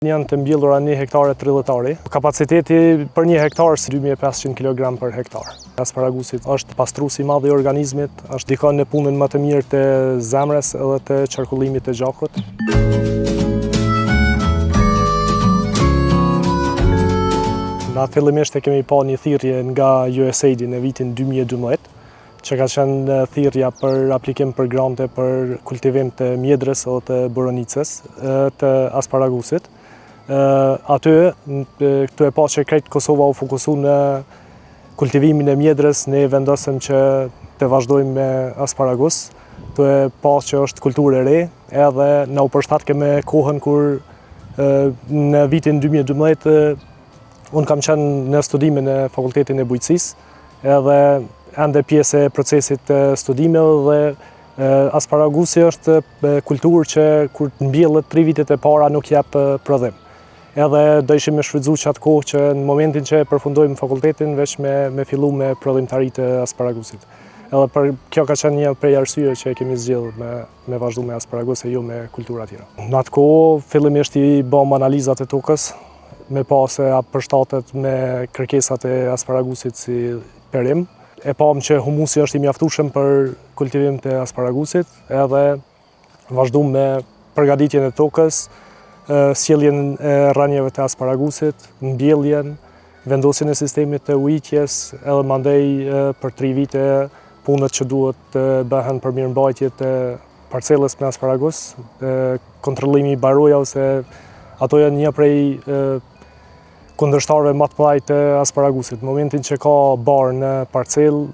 Janë të mbjellura 1 hektare trilletari. Kapaciteti për 1 hektar është 2500 kg për hektar. Asparagusi është pastruesi i madh i organizmit, është ndikon në punën më të mirë të zemrës edhe të qarkullimit të gjakut. Na fillimisht e kemi pa një thirrje nga USAID në vitin 2012, që ka qenë thirrja për aplikim për grante për kultivim të mjedrës ose të borovicës të asparagusit. Aty, këtu e pa që krejt Kosova u fokusu në kultivimin e mjedrës, ne vendosëm që të vazhdojmë me asparagus. Këtu e pa që është kulturë e re, edhe na u përshtatke me kohën kur në vitin 2012 unë kam qenë në studimin e Fakultetin e Bujqësisë, edhe ende pjesë e procesit të studimeve dhe asparagusi është kulturë që kur të mbjellet 3 vitet e para nuk jep prodhim. Edhe do ishim me shfrytzu që atë kohë që në momentin që përfundojmë fakultetin veç me fillu me prodhimtari të asparagusit. Edhe kjo ka qenë një prej arsyeve që e kemi zgjedhur me vazhdu me asparagus e jo me kultura tjera. Në atë kohë fillimisht i bëm analizat e tokës, me pa se a përshtatet me kërkesat e asparagusit si perim. E pam që humusi është i mjaftueshëm për kultivim të asparagusit, edhe vazhdu me përgatitjen e tokës, sjelljen e rrënjeve të asparagusit, mbjelljen, vendosjen e sistemit të ujitjes, edhe mandej për 3 vite punët që duhet të bëhen për mirëmbajtje të parcelës me asparagus, kontrollimi i baroja ose ato janë një prej kundërshtarëve më të mëdhenj të asparagusit. Në momentin që ka barë në parcel,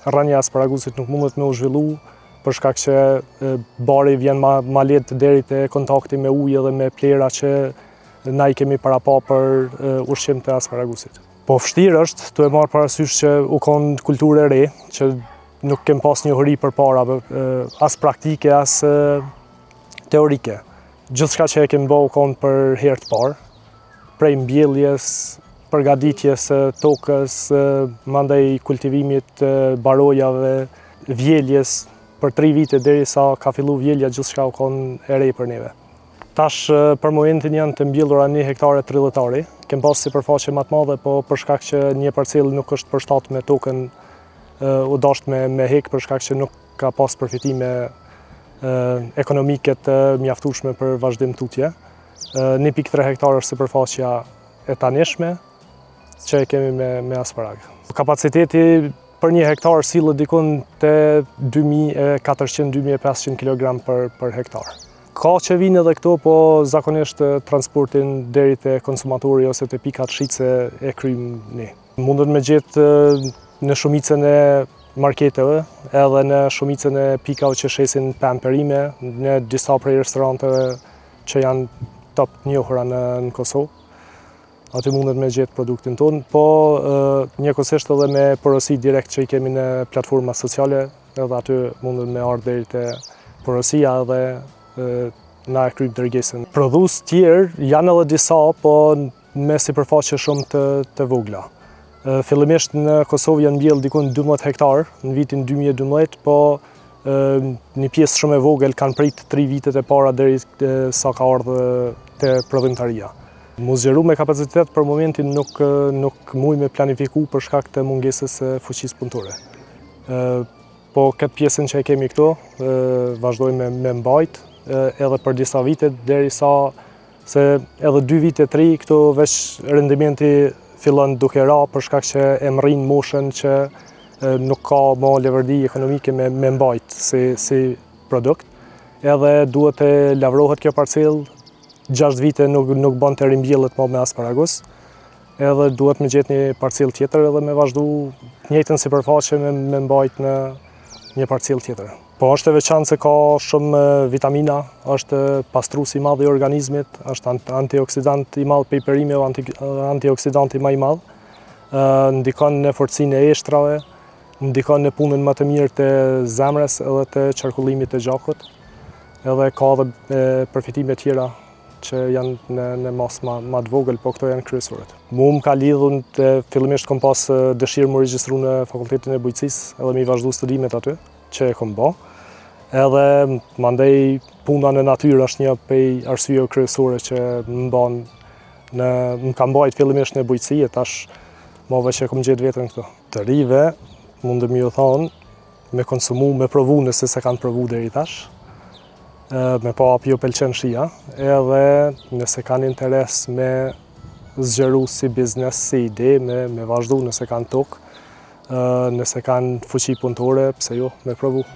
rrënja e asparagusit nuk mundet me u zhvillu, për shkak që bari vjen ma lehtë deri te kontakti me ujë dhe me plera që na i kemi para pa për ushqim të asparagusit. Po vështirë është të e marrë parasysh që u konë kulturë e re, që nuk kem pas njohuri përpara, as praktike, as teorike. Gjithçka që e kem bë u konë për herë të parë, prej mbjelljes, përgatitjes tokës, mandej kultivimit barojave, vjeljes për 3 vite derisa ka fillu vjelja, gjithçka u konë e re për neve. Tash për momentin janë të mbjellura 1 hektare trilletari. Kem pas sipërfaqe më të madhe, po për shkak që një parcel nuk është përshtat me tokën, u dasht me hek për shkak që nuk ka pas përfitime ekonomike të mjaftueshme për vazhdim tutje. 1.3 hektar është sipërfaqja e tanishme që e kemi me asparag. Kapaciteti për 1 hektar sillet dikun te 2400-2500 kg për hektar. Ka që vinë edhe këto, po zakonisht transportin deri te konsumatori ose te pikat shitse e kryjmë ne. Mundet me gjetë në shumicën e marketeve, edhe në shumicën e pikave që shesin pemperime, në disa prej restoranteve që janë top njohura në Kosovë. Aty mundet me gjetë produktin tonë, po njëkohësisht edhe me porosi direkt që i kemi në platforma sociale, edhe aty mundet me ardhë deri te porosia edhe na e kryjmë dërgesën. Prodhues tjerë janë edhe disa, po me sipërfaqe shumë të vogla. Fillimisht në Kosovë janë mbjell dikun 12 hektar në vitin 2012, po një pjesë shumë e vogël kanë prit 3 vitet e para deri sa ka ardhur te prodhimtaria. Mu zgjeru me kapacitet për momentin nuk muj me planifiku për shkak të mungesës së fuqisë punëtore. Po këtë pjesën që e kemi këto, vazhdojmë me mbajt, edhe për disa vite, derisa se edhe 2 vite, 3, këto veç rendimenti fillon duke ra për shkak që e mrrin moshën që nuk ka më leverdi ekonomike me mbajt si produkt. Edhe duhet të lavrohet kjo parcel, 6 vite nuk bën të rimbjellet më me asparagus. Edhe duhet me gjetë një parcel tjetër edhe me vazhdu njëjtën sipërfaqe me mbajt në një parcel tjetër. Po është e veçantë se ka shumë vitamina, është pastruesi i madh i organizmit, është antioksidant i madh pe perimeve, antioksidant i më i madh, ndikon në forcinë e eshtrave, ndikon në punën më të mirë të zemrës edhe të qarkullimit të gjakut, edhe ka edhe përfitime tjera që janë në masë më të vogël, po këto janë kryesorët. Mu më ka lidhur fillimisht kom pas dëshirë më regjistru në Fakultetin e Bujqësisë edhe mi vazhdu studimet aty, që e kom bë. Edhe mandej puna në natyrë është një prej arsyeve kryesore që më ka mbajt fillimisht në bujqësi, e tash move që kom gjetë veten këtu. Të rive, mundem ju thonë, me konsumu, me provu nëse se kanë provu deri tash, me pa apo ju pëlqen shija, edhe nëse kanë interes me zgjeru si biznes, si ide, me vazhdu nëse kanë tokë, nëse kanë fuqi punëtore, pse jo, me provu.